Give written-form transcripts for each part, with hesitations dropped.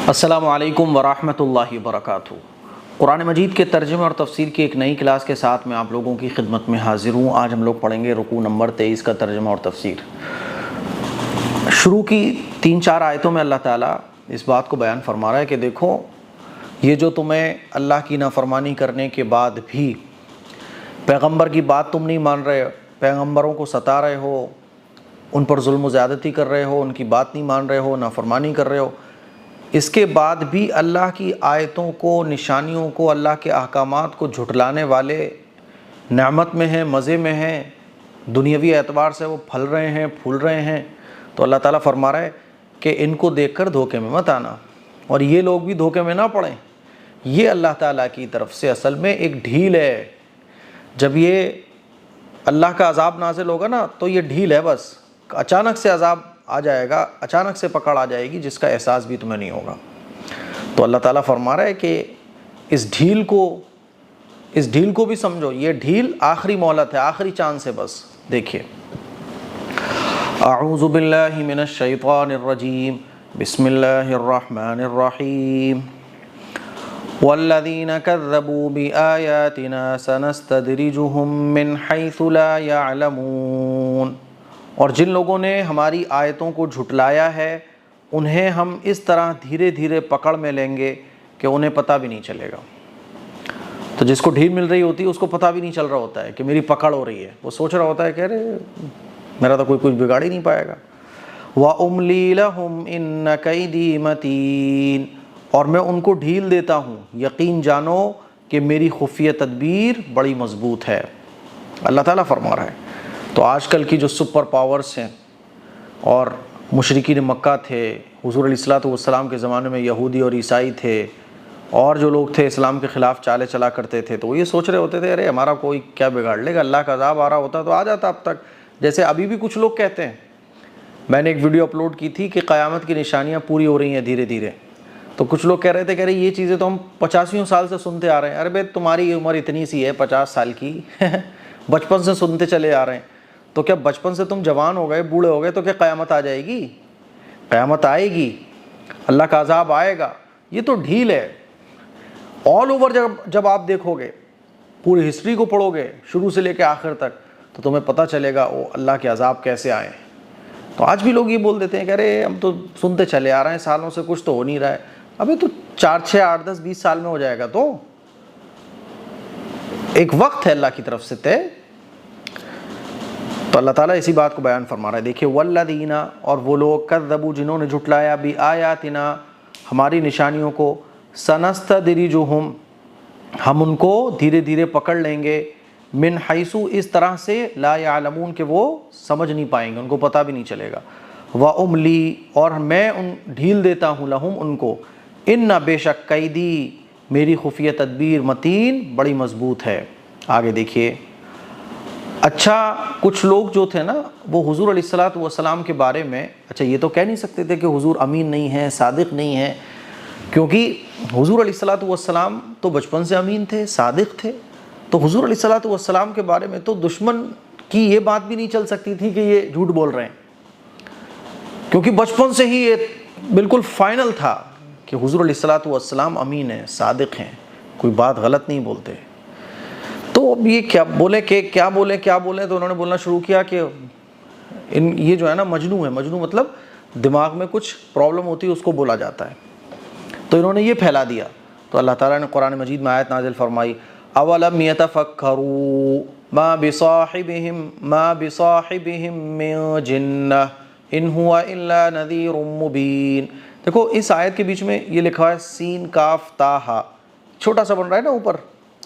السلام علیکم ورحمۃ اللہ وبرکاتہ۔ قرآن مجید کے ترجمے اور تفسیر کی ایک نئی کلاس کے ساتھ میں آپ لوگوں کی خدمت میں حاضر ہوں۔ آج ہم لوگ پڑھیں گے رکوع نمبر 23 کا ترجمہ اور تفسیر۔ شروع کی 3-4 آیتوں میں اللہ تعالیٰ اس بات کو بیان فرما رہا ہے کہ دیکھو، یہ جو تمہیں اللہ کی نافرمانی کرنے کے بعد بھی پیغمبر کی بات تم نہیں مان رہے، پیغمبروں کو ستا رہے ہو، ان پر ظلم و زیادتی کر رہے ہو، ان کی بات نہیں مان رہے ہو، نافرمانی کر رہے ہو، اس کے بعد بھی اللہ کی آیتوں کو، نشانیوں کو، اللہ کے احکامات کو جھٹلانے والے نعمت میں ہیں، مزے میں ہیں، دنیاوی اعتبار سے وہ پھل رہے ہیں، پھول رہے ہیں، تو اللہ تعالیٰ فرما رہا ہے کہ ان کو دیکھ کر دھوکے میں مت آنا، اور یہ لوگ بھی دھوکے میں نہ پڑیں۔ یہ اللہ تعالیٰ کی طرف سے اصل میں ایک ڈھیل ہے۔ جب یہ اللہ کا عذاب نازل ہوگا نا تو یہ ڈھیل ہے، بس اچانک سے عذاب آ جائے گا، اچانک سے پکڑ آ جائے گی جس کا احساس بھی تمہیں نہیں ہوگا۔ تو اللہ تعالیٰ فرما رہا ہے کہ اس ڈھیل کو بھی سمجھو، یہ ڈھیل آخری مہلت ہے، آخری چانس ہے۔ بس دیکھیے، اعوذ باللہ من الشیطان الرجیم، بسم اللہ الرحمن الرحیم، والذین کذبوا بآیاتنا سنستدرجہم من حیث لا یعلمون، اور جن لوگوں نے ہماری آیتوں کو جھٹلایا ہے انہیں ہم اس طرح دھیرے دھیرے پکڑ میں لیں گے کہ انہیں پتہ بھی نہیں چلے گا۔ تو جس کو ڈھیل مل رہی ہوتی ہے اس کو پتہ بھی نہیں چل رہا ہوتا ہے کہ میری پکڑ ہو رہی ہے، وہ سوچ رہا ہوتا ہے کہ ارے میرا تو کوئی کچھ بگاڑ ہی نہیں پائے گا۔ وَأُمْلِي لَهُمْ إِنَّ كَيْدِي مَتِينٌ، اور میں ان کو ڈھیل دیتا ہوں، یقین جانو کہ میری خفیہ تدبیر بڑی مضبوط ہے۔ اللہ تعالیٰ فرما رہا ہے۔ تو آج کل کی جو سپر پاورز ہیں، اور مشرکین مکہ تھے، حضور علیہ الصلوۃ والسلام کے زمانے میں یہودی اور عیسائی تھے، اور جو لوگ تھے اسلام کے خلاف چالیں چلا کرتے تھے، تو وہ یہ سوچ رہے ہوتے تھے ارے ہمارا کوئی کیا بگاڑ لے گا، اللہ کا عذاب آ رہا ہوتا تو آ جاتا اب تک۔ جیسے ابھی بھی کچھ لوگ کہتے ہیں، میں نے ایک ویڈیو اپلوڈ کی تھی کہ قیامت کی نشانیاں پوری ہو رہی ہیں دھیرے دھیرے، تو کچھ لوگ کہہ رہے تھے کہ یہ چیزیں تو ہم 85 سال سے سنتے آ رہے ہیں۔ ارے بھائی تمہاری عمر اتنی سی ہے 50 سال کی، بچپن سے سنتے چلے آ رہے ہیں، تو کیا بچپن سے تم جوان ہو گئے، بوڑھے ہو گئے تو کیا قیامت آ جائے گی؟ قیامت آئے گی، اللہ کا عذاب آئے گا۔ یہ تو ڈھیل ہے۔ آل اوور جب آپ دیکھو گے، پوری ہسٹری کو پڑھو گے شروع سے لے کے آخر تک، تو تمہیں پتہ چلے گا وہ اللہ کے عذاب کیسے آئے۔ تو آج بھی لوگ یہ بول دیتے ہیں کہ ارے ہم تو سنتے چلے آ رہے ہیں سالوں سے، کچھ تو ہو نہیں رہا ہے۔ ابھی تو 4، 6، 8، 10، 20 سال میں ہو جائے گا، تو ایک وقت ہے اللہ کی طرف سے طے۔ تو اللہ تعالیٰ اسی بات کو بیان فرما رہا ہے۔ دیکھیے، والذین، اور وہ لوگ، کذبوا، جنہوں نے جھٹلایا، بآیاتنا، ہماری نشانیوں کو، سنستدرجہم، ہم ان کو دھیرے دھیرے پکڑ لیں گے، من حیث، اس طرح سے، لا یعلمون، کہ وہ سمجھ نہیں پائیں گے، ان کو پتہ بھی نہیں چلے گا۔ وَأُمْلِي، اور میں ڈھیل دیتا ہوں، لہم، ان کو، ان، بے شک، قیدی، میری خفیہ تدبیر، متین، بڑی مضبوط ہے۔ آگے دیکھیے، اچھا کچھ لوگ جو تھے نا وہ حضور علیہ الصلوۃ والسلام کے بارے میں، اچھا یہ تو کہہ نہیں سکتے تھے کہ حضور امین نہیں ہیں، صادق نہیں ہیں، کیونکہ حضور علیہ الصلوۃ والسلام تو بچپن سے امین تھے، صادق تھے، تو حضور علیہ الصلوۃ والسلام کے بارے میں تو دشمن کی یہ بات بھی نہیں چل سکتی تھی کہ یہ جھوٹ بول رہے ہیں، کیونکہ بچپن سے ہی یہ بالکل فائنل تھا کہ حضور علیہ الصلوۃ والسلام امین ہیں، صادق ہیں، کوئی بات غلط نہیں بولتے۔ تو اب یہ کیا بولیں تو انہوں نے بولنا شروع کیا کہ یہ جو ہے نا مجنون ہے۔ مجنون مطلب دماغ میں کچھ پرابلم ہوتی ہے، اس کو بولا جاتا ہے۔ تو انہوں نے یہ پھیلا دیا۔ تو اللہ تعالیٰ نے قرآن مجید میں آیت نازل فرمائی، اولم یتفکروا ما بصاحبہم من جنہ ان ہوا الا نذیر مبین۔ دیکھو اس آیت کے بیچ میں یہ لکھا ہے سین کاف تا ہا، چھوٹا سا بن رہا ہے نا اوپر،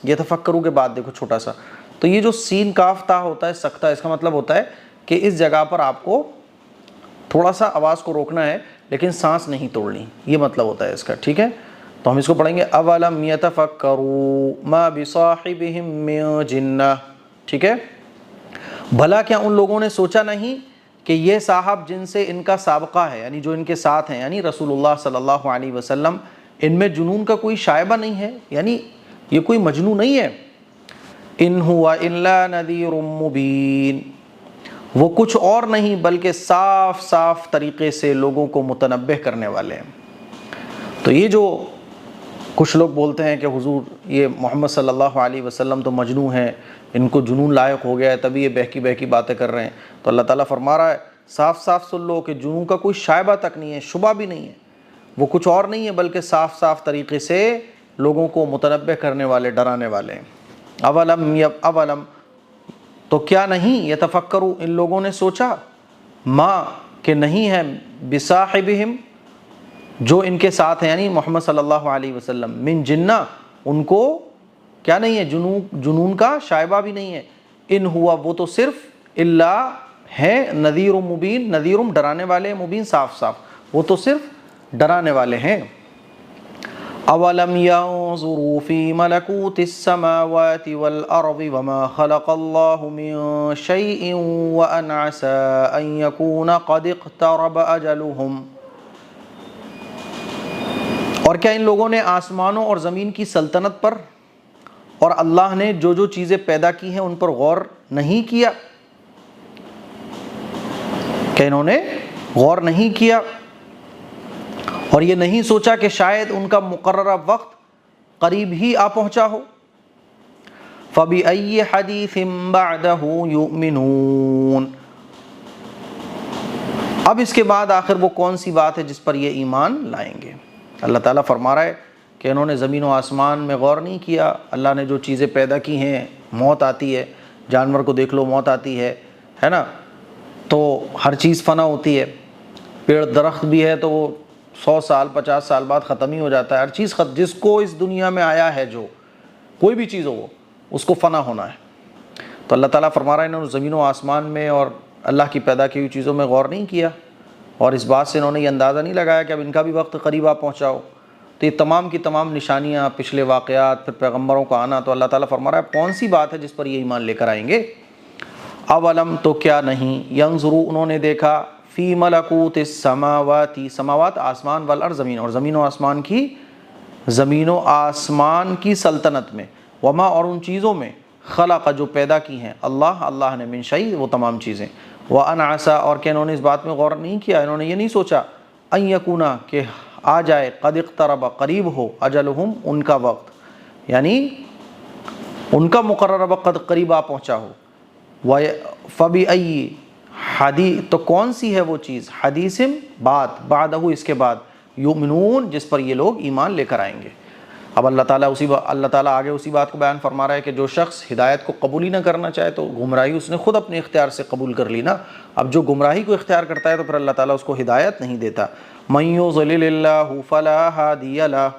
یتفکروا کے بعد دیکھو چھوٹا سا، تو یہ جو سین کاف تا ہوتا ہے سکتہ، اس کا مطلب ہوتا ہے کہ اس جگہ پر آپ کو تھوڑا سا آواز کو روکنا ہے لیکن سانس نہیں توڑنی، یہ مطلب ہوتا ہے اس کا، ٹھیک ہے؟ تو ہم اس کو پڑھیں گے، اولم یتفکروا ما بصاحبہم من جنہ، ٹھیک ہے؟ بھلا کیا ان لوگوں نے سوچا نہیں کہ یہ صاحب جن سے ان کا سابقہ ہے، یعنی جو ان کے ساتھ ہیں، یعنی رسول اللہ صلی اللہ علیہ وسلم، ان میں جنون کا کوئی شائبہ نہیں ہے، یعنی یہ کوئی مجنون نہیں ہے۔ ان ہوا الا نذیر مبین، وہ کچھ اور نہیں بلکہ صاف صاف طریقے سے لوگوں کو متنبہ کرنے والے ہیں۔ تو یہ جو کچھ لوگ بولتے ہیں کہ حضور یہ محمد صلی اللہ علیہ وسلم تو مجنون ہیں، ان کو جنون لائق ہو گیا ہے تبھی یہ بہکی بہکی باتیں کر رہے ہیں، تو اللہ تعالیٰ فرما رہا ہے صاف صاف سن لو کہ جنون کا کوئی شائبہ تک نہیں ہے، شبہ بھی نہیں ہے، وہ کچھ اور نہیں ہے بلکہ صاف صاف طریقے سے لوگوں کو متنبہ کرنے والے، ڈرانے والے ہیں۔ اولم تو کیا نہیں، یتفکروا ان لوگوں نے سوچا، ما کہ نہیں ہے، بصاحبہم جو ان کے ساتھ ہیں، یعنی محمد صلی اللہ علیہ وسلم، من جنہ ان کو کیا نہیں ہے، جنون کا شائبہ بھی نہیں ہے، ان ہوا وہ تو صرف الا ہے نذیر مبین، نذیر ڈرانے والے، مبین صاف صاف، وہ تو صرف ڈرانے والے ہیں۔ اولم ينظروا في ملكوت السماوات والارض وما خلق الله من شيء وان عسى ان يكون قد اقترب اجلهم، اور کیا ان لوگوں نے آسمانوں اور زمین کی سلطنت پر اور اللہ نے جو جو چیزیں پیدا کی ہیں ان پر غور نہیں کیا؟ کہ انہوں نے غور نہیں کیا اور یہ نہیں سوچا کہ شاید ان کا مقررہ وقت قریب ہی آ پہنچا ہو؟ فَبِأَيِّ حَدِيثٍ بَعْدَهُ يُؤْمِنُونَ، اب اس کے بعد آخر وہ کون سی بات ہے جس پر یہ ایمان لائیں گے؟ اللہ تعالیٰ فرما رہا ہے کہ انہوں نے زمین و آسمان میں غور نہیں کیا، اللہ نے جو چیزیں پیدا کی ہیں، موت آتی ہے، جانور کو دیکھ لو موت آتی ہے نا، تو ہر چیز فنا ہوتی ہے، پیڑ درخت بھی ہے تو وہ 100 سال 50 سال بعد ختم ہی ہو جاتا ہے، ہر چیز جس کو اس دنیا میں آیا ہے، جو کوئی بھی چیز ہو وہ اس کو فنا ہونا ہے۔ تو اللہ تعالیٰ فرما رہا ہے انہوں نے زمین و آسمان میں اور اللہ کی پیدا کی ہوئی چیزوں میں غور نہیں کیا، اور اس بات سے انہوں نے یہ اندازہ نہیں لگایا کہ اب ان کا بھی وقت قریب آ پہنچا ہو۔ تو یہ تمام کی تمام نشانیاں، پچھلے واقعات، پھر پیغمبروں کا آنا، تو اللہ تعالیٰ فرما رہا ہے کون سی بات ہے جس پر یہ ایمان لے کر آئیں گے؟ اولم تو کیا نہیں، ینظروا انہوں نے دیکھا، فی ملکوت السماوات، سماوات آسمان، والارض زمین، اور زمین و آسمان کی، زمین و آسمان کی سلطنت میں، وما اور ان چیزوں میں، خلق جو پیدا کی ہیں، اللہ نے، من شیء وہ تمام چیزیں، وان عسى اور کہ انہوں نے اس بات میں غور نہیں کیا، انہوں نے یہ نہیں سوچا، ان یکون کہ آ جائے، قد اقترب قریب ہو، اجلہم ان کا وقت، یعنی ان کا مقررہ وقت قریب آ پہنچا ہو۔ فَبِأَيِّ حدیث تو کون سی ہے وہ چیز، حدیث بات، بعدہ اس کے بعد، یؤمنون جس پر یہ لوگ ایمان لے کر آئیں گے۔ اب اللہ تعالیٰ آگے اسی بات کو بیان فرما رہا ہے کہ جو شخص ہدایت کو قبول ہی نہ کرنا چاہے تو گمراہی اس نے خود اپنے اختیار سے قبول کر لی نا، اب جو گمراہی کو اختیار کرتا ہے تو پھر اللہ تعالیٰ اس کو ہدایت نہیں دیتا۔ مَن یضلل اللہ فلا ہادی لہ،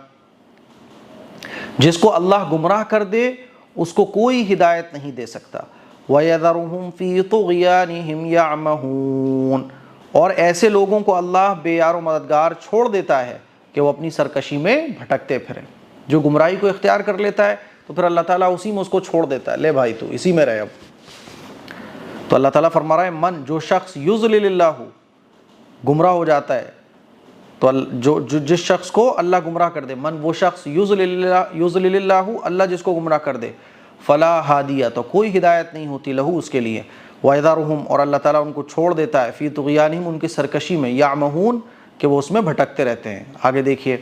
جس کو اللہ گمراہ کر دے اس کو کوئی ہدایت نہیں دے سکتا۔ وَيَذَرُهُمْ فِي طُغْيَانِهِمْ يَعْمَهُونَ، اور ایسے لوگوں کو اللہ بے یار و مددگار چھوڑ دیتا ہے کہ وہ اپنی سرکشی میں بھٹکتے پھریں۔ جو گمراہی کو اختیار کر لیتا ہے تو پھر اللہ تعالیٰ اسی میں اس کو چھوڑ دیتا ہے، لے بھائی تو اسی میں رہے اب۔ تو اللہ تعالیٰ فرما رہا ہے من جو شخص یضلل اللہ گمراہ ہو جاتا ہے، تو جس شخص کو اللہ گمراہ کر دے، من وہ شخص یضلل اللہ اللہ جس کو گمراہ کر دے، فلا ہادیہ تو کوئی ہدایت نہیں ہوتی لہو اس کے لیے، وَيَذَرُهُمْ اور اللہ تعالیٰ ان کو چھوڑ دیتا ہے، فی طغیانہم ان کی سرکشی میں، یعمہون کہ وہ اس میں بھٹکتے رہتے ہیں۔ آگے دیکھیے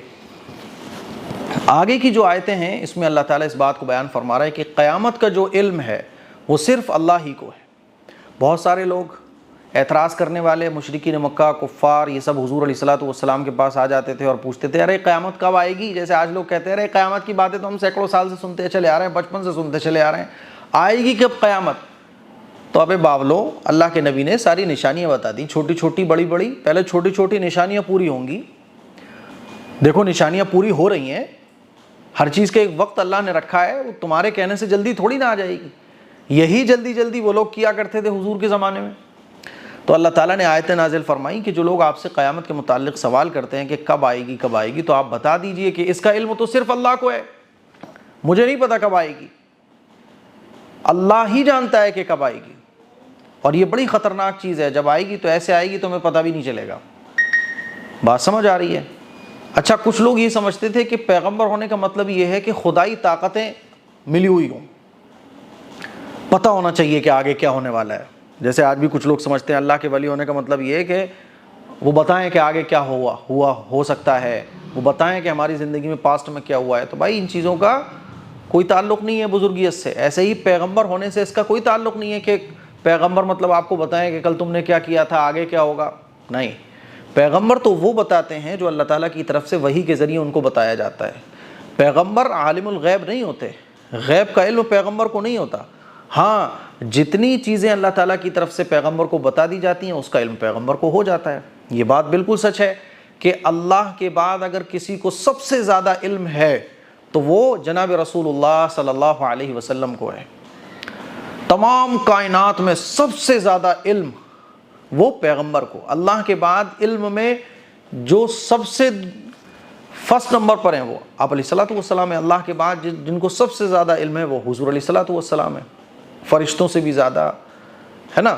آگے کی جو آیتیں ہیں اس میں اللہ تعالیٰ اس بات کو بیان فرما رہا ہے کہ قیامت کا جو علم ہے وہ صرف اللہ ہی کو ہے۔ بہت سارے لوگ اعتراض کرنے والے، مشرکین مکہ، کفار، یہ سب حضور علیہ الصلوۃ کے پاس آ جاتے تھے اور پوچھتے تھے ارے قیامت کب آئے گی؟ جیسے آج لوگ کہتے ہیں ارے قیامت کی باتیں تو ہم سینکڑوں سال سے سنتے چلے آ رہے ہیں، بچپن سے سنتے چلے آ رہے ہیں، آئے گی کب قیامت؟ تو ابے باولو، اللہ کے نبی نے ساری نشانیاں بتا دی، چھوٹی چھوٹی بڑی بڑی، پہلے چھوٹی چھوٹی نشانیاں پوری ہوں گی، دیکھو نشانیاں پوری ہو رہی ہیں، ہر چیز کا ایک وقت اللہ نے رکھا ہے، وہ تمہارے کہنے سے جلدی تھوڑی نہ آ جائے گی۔ یہی جلدی جلدی وہ لوگ کیا کرتے تھے حضور کے زمانے میں۔ تو اللہ تعالیٰ نے آیتیں نازل فرمائی کہ جو لوگ آپ سے قیامت کے متعلق سوال کرتے ہیں کہ کب آئے گی کب آئے گی، تو آپ بتا دیجئے کہ اس کا علم تو صرف اللہ کو ہے، مجھے نہیں پتا کب آئے گی، اللہ ہی جانتا ہے کہ کب آئے گی۔ اور یہ بڑی خطرناک چیز ہے، جب آئے گی تو ایسے آئے گی تو ہمیں پتہ بھی نہیں چلے گا۔ بات سمجھ آ رہی ہے؟ اچھا کچھ لوگ یہ سمجھتے تھے کہ پیغمبر ہونے کا مطلب یہ ہے کہ خدائی طاقتیں ملی ہوئی ہوں، پتہ ہونا چاہیے کہ آگے کیا ہونے والا ہے۔ جیسے آج بھی کچھ لوگ سمجھتے ہیں اللہ کے ولی ہونے کا مطلب یہ ہے کہ وہ بتائیں کہ آگے کیا ہو سکتا ہے، وہ بتائیں کہ ہماری زندگی میں پاسٹ میں کیا ہوا ہے. تو بھائی ان چیزوں کا کوئی تعلق نہیں ہے بزرگیت سے. ایسے ہی پیغمبر ہونے سے اس کا کوئی تعلق نہیں ہے کہ پیغمبر مطلب آپ کو بتائیں کہ کل تم نے کیا کیا تھا، آگے کیا ہوگا. نہیں، پیغمبر تو وہ بتاتے ہیں جو اللہ تعالیٰ کی طرف سے وحی کے ذریعے ان کو بتایا جاتا ہے. پیغمبر عالم الغیب نہیں ہوتے، غیب کا علم پیغمبر کو نہیں ہوتا. ہاں، جتنی چیزیں اللہ تعالیٰ کی طرف سے پیغمبر کو بتا دی جاتی ہیں اس کا علم پیغمبر کو ہو جاتا ہے. یہ بات بالکل سچ ہے کہ اللہ کے بعد اگر کسی کو سب سے زیادہ علم ہے تو وہ جناب رسول اللہ صلی اللہ علیہ وسلم کو ہے. تمام کائنات میں سب سے زیادہ علم وہ پیغمبر کو. اللہ کے بعد علم میں جو سب سے فرسٹ نمبر پر ہیں وہ آپ علیہ الصلوۃ والسلام ہیں. اللہ کے بعد جن کو سب سے زیادہ علم ہے وہ حضور علیہ الصلوۃ والسلام ہیں، فرشتوں سے بھی زیادہ، ہے نا.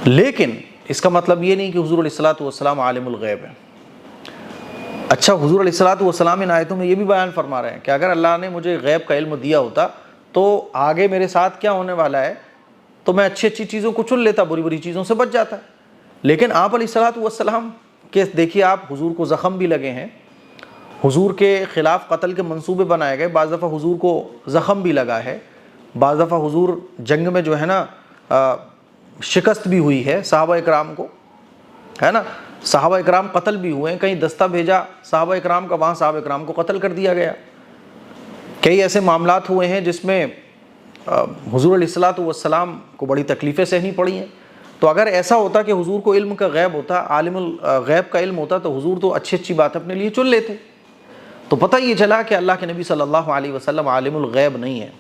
لیکن اس کا مطلب یہ نہیں کہ حضور علیہ الصلوۃ والسلام عالم الغیب ہیں. اچھا، حضور علیہ الصلوۃ والسلام ان آیتوں میں یہ بھی بیان فرما رہے ہیں کہ اگر اللہ نے مجھے غیب کا علم دیا ہوتا تو آگے میرے ساتھ کیا ہونے والا ہے تو میں اچھی اچھی چیزوں کو چن لیتا، بری بری چیزوں سے بچ جاتا. لیکن آپ علیہ الصلوۃ والسلام کے دیکھیے، آپ حضور کو زخم بھی لگے ہیں، حضور کے خلاف قتل کے منصوبے بنائے گئے، بعض دفعہ حضور کو زخم بھی لگا ہے، بعض دفعہ حضور جنگ میں جو ہے نا شکست بھی ہوئی ہے صحابہ اکرام کو، ہے نا. صحابہ اکرام قتل بھی ہوئے ہیں، کہیں دستہ بھیجا صحابہ اکرام کا، وہاں صحابہ اکرام کو قتل کر دیا گیا. کئی ایسے معاملات ہوئے ہیں جس میں حضور علیہ الصلوۃ والسلام کو بڑی تکلیفیں سہنی پڑی ہیں. تو اگر ایسا ہوتا کہ حضور کو علم کا غیب ہوتا، عالم الغیب کا علم ہوتا، تو حضور تو اچھی اچھی بات اپنے لیے چن لیتے. تو پتہ یہ چلا کہ اللہ کے نبی صلی اللہ علیہ وسلم عالم الغیب نہیں ہے.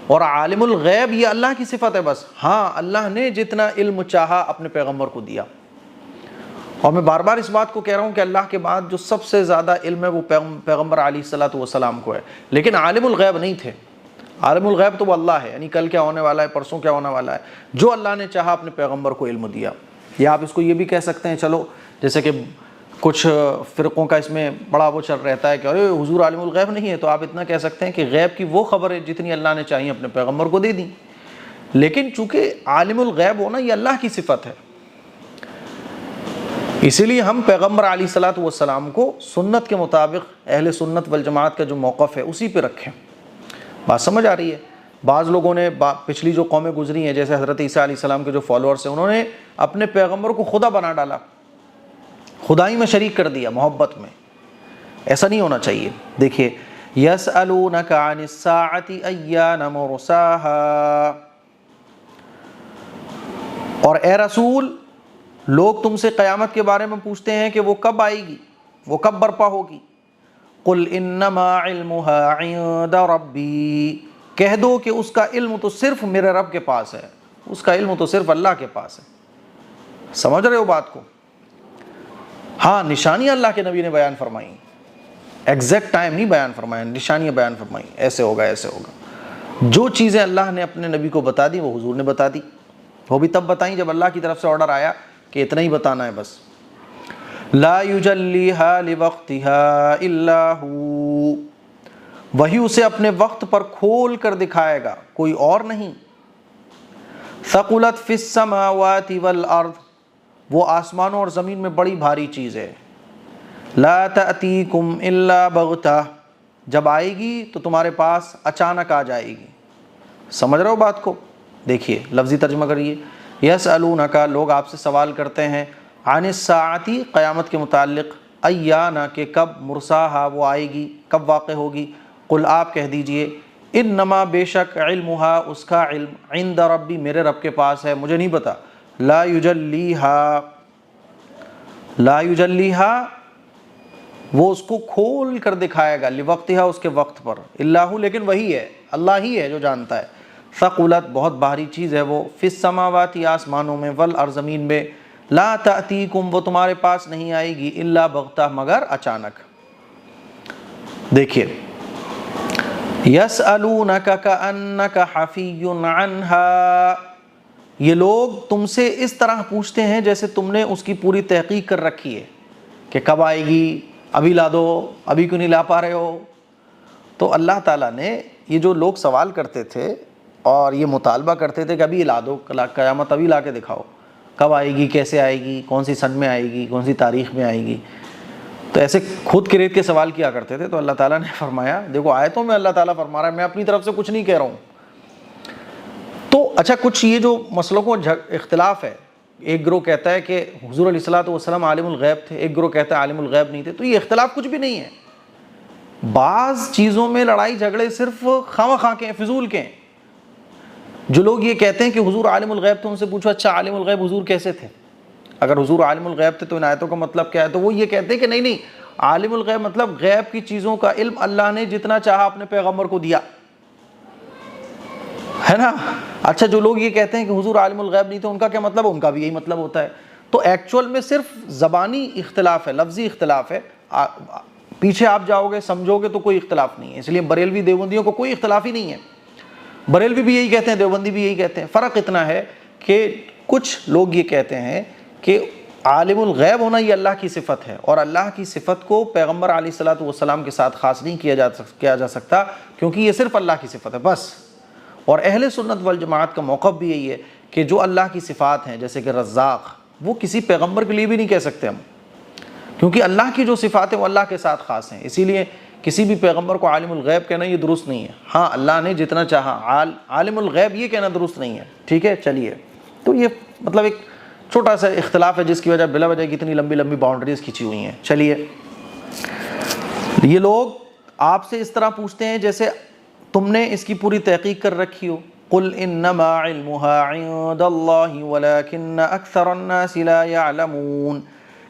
اور عالم الغیب یہ اللہ کی صفت ہے بس. ہاں، اللہ نے جتنا علم چاہا اپنے پیغمبر کو دیا. اور میں بار بار اس بات کو کہہ رہا ہوں کہ اللہ کے بعد جو سب سے زیادہ علم ہے وہ پیغمبر علیہ الصلوۃ والسلام کو ہے. لیکن عالم الغیب نہیں تھے. عالم الغیب تو وہ اللہ ہے، یعنی کل کیا ہونے والا ہے، پرسوں کیا ہونے والا ہے، جو اللہ نے چاہا اپنے پیغمبر کو علم دیا. یا آپ اس کو یہ بھی کہہ سکتے ہیں، چلو جیسے کہ کچھ فرقوں کا اس میں بڑا وہ چل رہتا ہے کہ ارے حضور عالم الغیب نہیں ہے، تو آپ اتنا کہہ سکتے ہیں کہ غیب کی وہ خبریں جتنی اللہ نے چاہیے اپنے پیغمبر کو دے دیں. لیکن چونکہ عالم الغیب ہونا یہ اللہ کی صفت ہے، اسی لیے ہم پیغمبر علیہ الصلوۃ والسلام کو سنت کے مطابق اہل سنت والجماعت کا جو موقف ہے اسی پہ رکھیں. بات سمجھ آ رہی ہے؟ بعض لوگوں نے پچھلی جو قومیں گزری ہیں، جیسے حضرت عیسیٰ علیہ السلام کے جو فالوورس ہیں، انہوں نے اپنے پیغمبر کو خدا بنا ڈالا، خدائی میں شریک کر دیا محبت میں. ایسا نہیں ہونا چاہیے. دیکھیے، یسألونک عن الساعۃ ایان مرساہا، اور اے رسول لوگ تم سے قیامت کے بارے میں پوچھتے ہیں کہ وہ کب آئے گی، وہ کب برپا ہوگی. قل انما علمها عند ربی، کہہ دو کہ اس کا علم تو صرف میرے رب کے پاس ہے، اس کا علم تو صرف اللہ کے پاس ہے. سمجھ رہے ہو بات کو؟ ہاں، نشانیاں اللہ کے نبی نے بیان فرمائی، ایگزیکٹ ٹائم نہیں بیان فرمایا، نشانیاں بیان فرمائی، ایسے ہوگا ایسے ہوگا. جو چیزیں اللہ نے اپنے نبی کو بتا دی وہ حضور نے بتا دی، وہ بھی تب بتائیں جب اللہ کی طرف سے آرڈر آیا کہ اتنا ہی بتانا ہے بس. لا یجلیہا لوقتہا الا ہو، وہی اسے اپنے وقت پر کھول کر دکھائے گا، کوئی اور نہیں. ثقلت فی السماوات والارض، وہ آسمانوں اور زمین میں بڑی بھاری چیز ہے. لا تأتیکم الا بغتہ، جب آئے گی تو تمہارے پاس اچانک آ جائے گی. سمجھ رہے ہو بات کو؟ دیکھیے لفظی ترجمہ کریے. یسألونک، لوگ آپ سے سوال کرتے ہیں، عن الساعۃ، قیامت کے متعلق، ایان، کہ کب، مرساہا، وہ آئے گی، کب واقع ہوگی. قل، آپ کہہ دیجئے، انما، بے شک، علمہا، اس کا علم، عند ربی، میرے رب کے پاس ہے، مجھے نہیں پتا. لا یجلیہا، لا یجلیہا، وہ اس کو کھول کر دکھائے گا، لوقتہا، اس کے وقت پر، اللہ، لیکن وہی ہے، اللہ ہی ہے جو جانتا ہے. ثقلت، بہت بھاری چیز ہے وہ، فی السماوات، آسمانوں میں، والارض، زمین میں. لا تأتیکم، وہ تمہارے پاس نہیں آئے گی، الا بغتہ، مگر اچانک. دیکھیے، یسألونک کأنک حفی عنہا، یہ لوگ تم سے اس طرح پوچھتے ہیں جیسے تم نے اس کی پوری تحقیق کر رکھی ہے کہ کب آئے گی، ابھی لا دو، ابھی کیوں نہیں لا پا رہے ہو. تو اللہ تعالیٰ نے یہ جو لوگ سوال کرتے تھے اور یہ مطالبہ کرتے تھے کہ ابھی لا دو، قیامت ابھی لا کے دکھاؤ، کب آئے گی، کیسے آئے گی، کون سی سن میں آئے گی، کون سی تاریخ میں آئے گی. تو ایسے کھود کریت کے سوال کیا کرتے تھے. تو اللہ تعالیٰ نے فرمایا دیکھو آیتوں میں اللہ تعالیٰ فرما رہا ہے، میں اپنی طرف سے کچھ نہیں کہہ رہا ہوں. تو اچھا کچھ یہ جو مسئلوں کو اختلاف ہے، ایک گروہ کہتا ہے کہ حضور علیہ الصلوۃ والسلام عالم الغیب تھے، ایک گروہ کہتا ہے عالم الغیب نہیں تھے. تو یہ اختلاف کچھ بھی نہیں ہے. بعض چیزوں میں لڑائی جھگڑے صرف خواہ خواہ کے ہیں، فضول کے ہیں. جو لوگ یہ کہتے ہیں کہ حضور عالم الغیب تھے، ان سے پوچھو اچھا عالم الغیب حضور کیسے تھے؟ اگر حضور عالم الغیب تھے تو ان آیتوں کا مطلب کیا ہے؟ تو وہ یہ کہتے ہیں کہ نہیں عالم الغیب مطلب غیب کی چیزوں کا علم اللہ نے جتنا چاہا اپنے پیغمبر کو دیا ہے نا. اچھا جو لوگ یہ کہتے ہیں کہ حضور عالم الغیب نہیں تھے، ان کا کیا مطلب؟ ان کا بھی یہی مطلب ہوتا ہے. تو ایکچول میں صرف زبانی اختلاف ہے، لفظی اختلاف ہے. پیچھے آپ جاؤ گے سمجھو گے تو کوئی اختلاف نہیں ہے. اس لیے بریلوی دیوبندیوں کو کوئی اختلاف ہی نہیں ہے. بریلوی بھی یہی کہتے ہیں، دیوبندی بھی یہی کہتے ہیں. فرق اتنا ہے کہ کچھ لوگ یہ کہتے ہیں کہ عالم الغیب ہونا یہ اللہ کی صفت ہے، اور اللہ کی صفت کو پیغمبر علیہ الصلوۃ والسلام کے ساتھ خاص نہیں کیا جا سکتا، کیونکہ یہ صرف اللہ کی صفت ہے بس. اور اہل سنت والجماعت کا موقف بھی یہی ہے کہ جو اللہ کی صفات ہیں جیسے کہ رزاق، وہ کسی پیغمبر کے لیے بھی نہیں کہہ سکتے ہم، کیونکہ اللہ کی جو صفات ہیں وہ اللہ کے ساتھ خاص ہیں. اسی لیے کسی بھی پیغمبر کو عالم الغیب کہنا یہ درست نہیں ہے. ہاں اللہ نے جتنا چاہا، عالم الغیب یہ کہنا درست نہیں ہے. ٹھیک ہے چلیے. تو یہ مطلب ایک چھوٹا سا اختلاف ہے جس کی وجہ بلا وجہ کتنی لمبی لمبی باؤنڈریز کھینچی ہوئی ہیں. چلیے یہ لوگ آپ سے اس طرح پوچھتے ہیں جیسے تم نے اس کی پوری تحقیق کر رکھی ہو. قل انما علمها عند اللہ ولکن اکثر الناس لا يعلمون.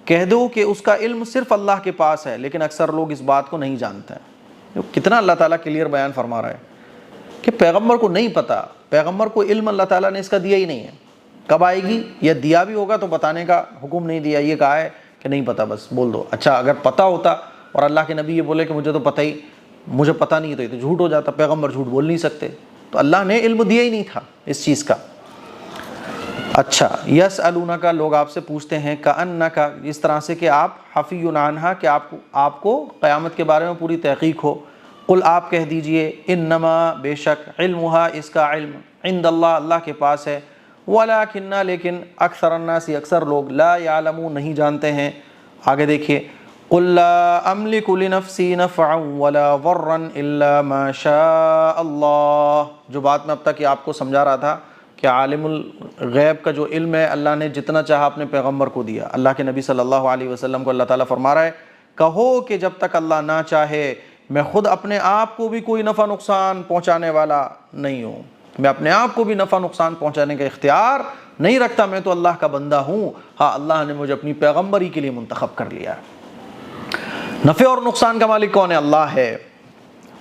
کہہ دو کہ اس کا علم صرف اللہ کے پاس ہے لیکن اکثر لوگ اس بات کو نہیں جانتے ہیں. کتنا اللہ تعالیٰ کلیئر بیان فرما رہا ہے کہ پیغمبر کو نہیں پتا، پیغمبر کو علم اللہ تعالیٰ نے اس کا دیا ہی نہیں ہے. کب آئے گی یا دیا بھی ہوگا تو بتانے کا حکم نہیں دیا، یہ کہا ہے کہ نہیں پتا بس بول دو. اچھا اگر پتہ ہوتا اور اللہ کے نبی یہ بولے کہ مجھے پتہ نہیں تو یہ تو جھوٹ ہو جاتا، پیغمبر جھوٹ بول نہیں سکتے. تو اللہ نے علم دیا ہی نہیں تھا اس چیز کا. اچھا یسألونک لوگ آپ سے پوچھتے ہیں کأنک اس طرح سے کہ آپ حفی عنہا کہ آپ کو قیامت کے بارے میں پوری تحقیق ہو. قل آپ کہہ دیجئے انما بے شک علمہا اس کا علم عند اللہ اللہ کے پاس ہے، ولکن لیکن اکثر الناس اکثر لوگ لا یعلمون نہیں جانتے ہیں. آگے دیکھیے قل لا املک لنفسی نفعا ولا ضرا الا ما شاء اللہ. جو بات میں اب تک آپ کو سمجھا رہا تھا کہ عالم الغیب کا جو علم ہے اللہ نے جتنا چاہا اپنے پیغمبر کو دیا. اللہ کے نبی صلی اللہ علیہ وسلم کو اللہ تعالیٰ فرما رہا ہے کہو کہ جب تک اللہ نہ چاہے میں خود اپنے آپ کو بھی کوئی نفع نقصان پہنچانے والا نہیں ہوں، میں اپنے آپ کو بھی نفع نقصان پہنچانے کا اختیار نہیں رکھتا، میں تو اللہ کا بندہ ہوں. ہاں اللہ نے مجھے اپنی پیغمبری کے لیے منتخب کر لیا. نفع اور نقصان کا مالک کون ہے؟ اللہ ہے.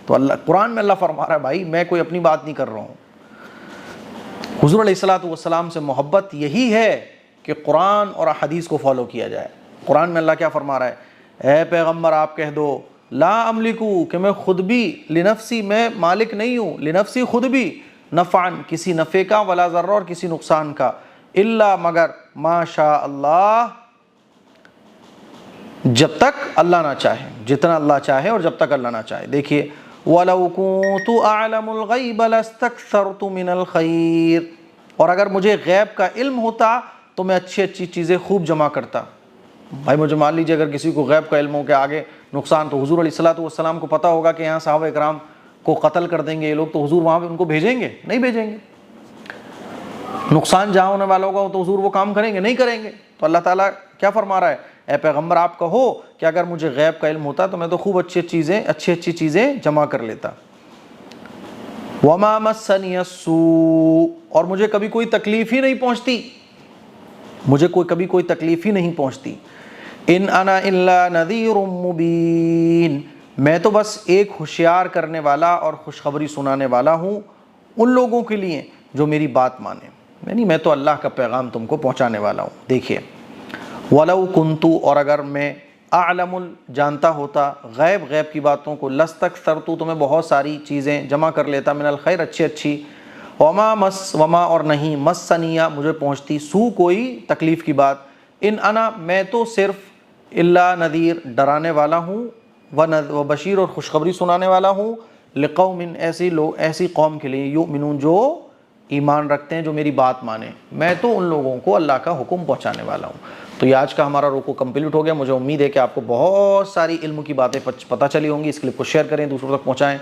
تو اللہ قرآن میں اللہ فرما رہا ہے بھائی میں کوئی اپنی بات نہیں کر رہا ہوں. حضور علیہ الصلوۃ والسلام سے محبت یہی ہے کہ قرآن اور حدیث کو فالو کیا جائے. قرآن میں اللہ کیا فرما رہا ہے؟ اے پیغمبر آپ کہہ دو لا املکو کہ میں خود بھی، لنفسی میں مالک نہیں ہوں، لنفسی خود بھی، نفعن کسی نفع کا، ولا ضر اور کسی نقصان کا، الا مگر ما شاء اللہ جب تک اللہ نہ چاہے، جتنا اللہ چاہے اور جب تک اللہ نہ چاہے. دیکھیے وَلَوْ كُنْتُ أَعْلَمُ الْغَيْبَ لَاسْتَكْثَرْتُ مِنَ الْخَيْرِ. اور اگر مجھے غیب کا علم ہوتا تو میں اچھی چیزیں خوب جمع کرتا. بھائی مجھے مان لیجیے اگر کسی کو غیب کا علم ہو کہ آگے نقصان، تو حضور علیہ الصلوۃ والسلام کو پتہ ہوگا کہ یہاں صحابہ اکرام کو قتل کر دیں گے یہ لوگ، تو حضور وہاں پہ ان کو بھیجیں گے؟ نہیں بھیجیں گے. نقصان جہاں ہونے والا ہوگا تو حضور وہ کام کریں گے؟ نہیں کریں گے. تو اللہ تعالیٰ کیا فرما رہا ہے؟ اے پیغمبر آپ کہو کہ اگر مجھے غیب کا علم ہوتا تو میں تو خوب اچھی چیزیں جمع کر لیتا. وما مسنی السوء اور مجھے کبھی کوئی تکلیف ہی نہیں پہنچتی، مجھے کبھی کوئی تکلیف ہی نہیں پہنچتی. ان انا الا نذیر مبین میں تو بس ایک ہوشیار کرنے والا اور خوشخبری سنانے والا ہوں ان لوگوں کے لیے جو میری بات مانے. یعنی میں تو اللہ کا پیغام تم کو پہنچانے والا ہوں. دیکھیے وَلَوْ كُنْتُ اور اگر میں اعلم جانتا ہوتا غیب کی باتوں کو، لَاسْتَكْثَرْتُ تو میں بہت ساری چیزیں جمع کر لیتا، من الخیر اچھی. وما اور نہیں مسنیہ مجھے پہنچتی سو کوئی تکلیف کی بات. ان انا میں تو صرف الا نذیر ڈرانے والا ہوں، و بشیر اور خوشخبری سنانے والا ہوں، لقوم ایسی قوم کے لیے یؤمنون جو ایمان رکھتے ہیں جو میری بات مانیں، میں تو ان لوگوں کو اللہ کا حکم پہنچانے والا ہوں۔ تو یہ آج کا ہمارا رکوع کمپلیٹ ہو گیا۔ مجھے امید ہے کہ آپ کو بہت ساری علم کی باتیں پتہ چلی ہوں گی۔ اس کلپ کو شیئر کریں، دوسروں تک پہنچائیں۔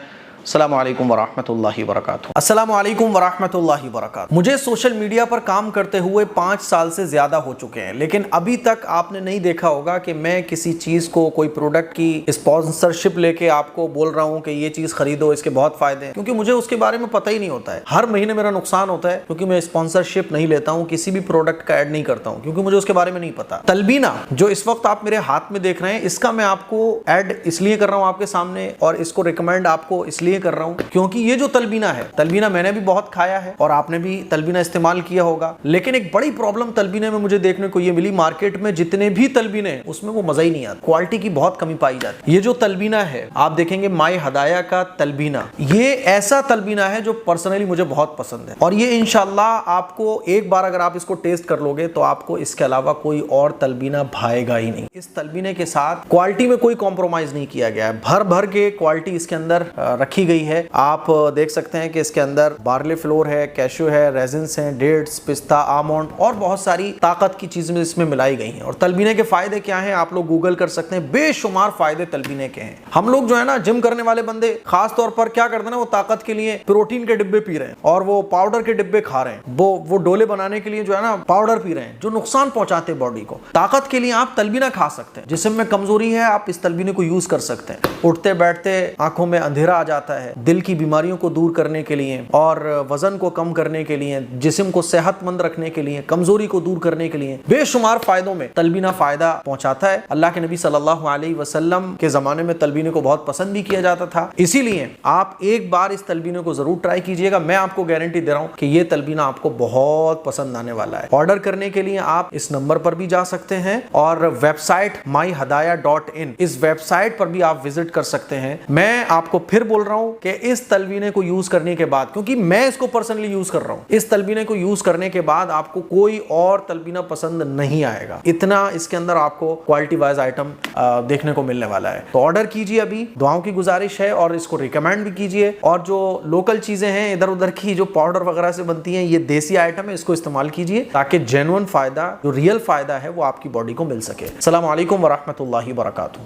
السلام علیکم ورحمۃ اللہ وبرکاتہ۔ السلام علیکم ورحمۃ اللہ وبرکاتہ۔ مجھے سوشل میڈیا پر کام کرتے ہوئے 5 سال سے زیادہ ہو چکے ہیں، لیکن ابھی تک آپ نے نہیں دیکھا ہوگا کہ میں کسی چیز کو، کوئی پروڈکٹ کی اسپانسرشپ لے کے آپ کو بول رہا ہوں کہ یہ چیز خریدو، اس کے بہت فائدے ہیں، کیونکہ مجھے اس کے بارے میں پتہ ہی نہیں ہوتا ہے۔ ہر مہینے میرا نقصان ہوتا ہے کیونکہ میں اسپانسرشپ نہیں لیتا ہوں، کسی بھی پروڈکٹ کا ایڈ نہیں کرتا ہوں کیونکہ مجھے اس کے بارے میں نہیں پتا۔ تلبینہ جو اس وقت آپ میرے ہاتھ میں دیکھ رہے ہیں، اس کا میں آپ کو ایڈ اس لیے کر رہا ہوں آپ کے سامنے، اور اس کو ریکمینڈ آپ کو اس لیے کر رہا ہوں کیونکہ یہ جو تلبینہ ہے، تلبینہ میں نے بھی بہت کھایا ہے اور آپ نے بھی تلبینہ استعمال کیا ہوگا، لیکن ایک بڑی پرابلم تلبینے میں مجھے دیکھنے کو یہ ملی، مارکیٹ میں جتنے بھی تلبینے ہیں اس میں وہ مزہ ہی نہیں آتا، کوالٹی کی بہت کمی پائی جاتی ہے۔ یہ جو تلبینہ ہے آپ دیکھیں گے مائی ہدایہ کا تلبینہ، یہ ایسا تلبینہ ہے جو پرسنلی مجھے بہت پسند ہے، اور یہ انشاءاللہ آپ کو ایک بار اگر آپ اس کو ٹیسٹ کر لو گے تو آپ کو اس کے علاوہ کوئی اور تلبینہ بھائے گا ہی نہیں۔ اس تلبینے کے ساتھ کوالٹی میں کوئی کمپرومائز نہیں کیا گیا ہے، بھر بھر کے کوالٹی اس کے اندر رکھی گئی ہے۔ آپ دیکھ سکتے ہیں کہ اس کے اندر بارلے فلور ہے، کیشو ہے، ریزنس ہیں، ڈیٹس، پستہ، آلمنڈ اور بہت ساری طاقت کی چیزیں اس میں ملائی گئی ہیں۔ اور تلبینے کے فائدے کیا ہیں آپ لوگ گوگل کر سکتے ہیں، بے شمار فائدے تلبینے کے ہیں۔ ہم لوگ جو ہے نا جم کرنے والے بندے خاص طور پر کیا کرتے ہیں نا، وہ طاقت کے لیے پروٹین کے ڈبے پی رہے ہیں اور وہ پاؤڈر کے ڈبے کھا رہے ہیں، وہ ڈولے بنانے کے لیے جو ہے نا پاؤڈر پی رہے ہیں جو نقصان پہنچاتے ہیں باڈی کو۔ طاقت کے لیے آپ تلبینہ کھا سکتے ہیں، جسم میں کمزوری ہے آپ اس تلبینے کو یوز کر سکتے ہیں، اٹھتے بیٹھتے آنکھوں میں اندھیرا آ جاتا ہے، دل کی بیماریوں کو دور کرنے کے لیے اور وزن کو کم کرنے کے لیے، جسم کو صحت مند رکھنے کے لیے، کمزوری کو دور کرنے کے لیے، بے شمار فائدوں میں تلبینہ فائدہ پہنچاتا ہے۔ اللہ کے نبی صلی اللہ علیہ وسلم کے زمانے میں تلبینے کو بہت پسند بھی کیا جاتا تھا، اسی لیے آپ ایک بار اس تلبینے کو ضرور ٹرائی کیجئے گا۔ میں آپ کو گارنٹی دے رہا ہوں کہ یہ تلبینہ آپ کو بہت پسند آنے والا ہے۔ آرڈر کرنے کے لیے آپ اس نمبر پر بھی جا سکتے ہیں اور ویب سائٹ myhadaya.in اس ویب سائٹ پر بھی آپ وزٹ کر سکتے ہیں۔ میں آپ کو پھر بول رہا ہوں کہ اس تلبینے کو یوز کرنے کے بعد، کیونکہ میں اس کو پرسنلی یوز کر رہا ہوں، اس تلبینے کو یوز کرنے کے بعد آپ کو کوئی اور تلبینہ پسند نہیں آئے گا، اتنا اس کے اندر آپ کو کوالٹی وائز آئٹم دیکھنے کو ملنے والا ہے۔ تو آرڈر کیجئے، ابھی دعاؤں کی گزارش ہے، اور اس کو ریکمینڈ بھی کیجئے، اور جو لوکل چیزیں ہیں ادھر ادھر کی جو پاؤڈر وغیرہ سے بنتی ہیں، یہ دیسی آئٹم ہے، اس کو استعمال کیجئے تاکہ جینوئن فائدہ، جو ریئل فائدہ ہے وہ آپ کی باڈی کو مل سکے۔ السلام علیکم ورحمۃ اللہ وبرکاتہ۔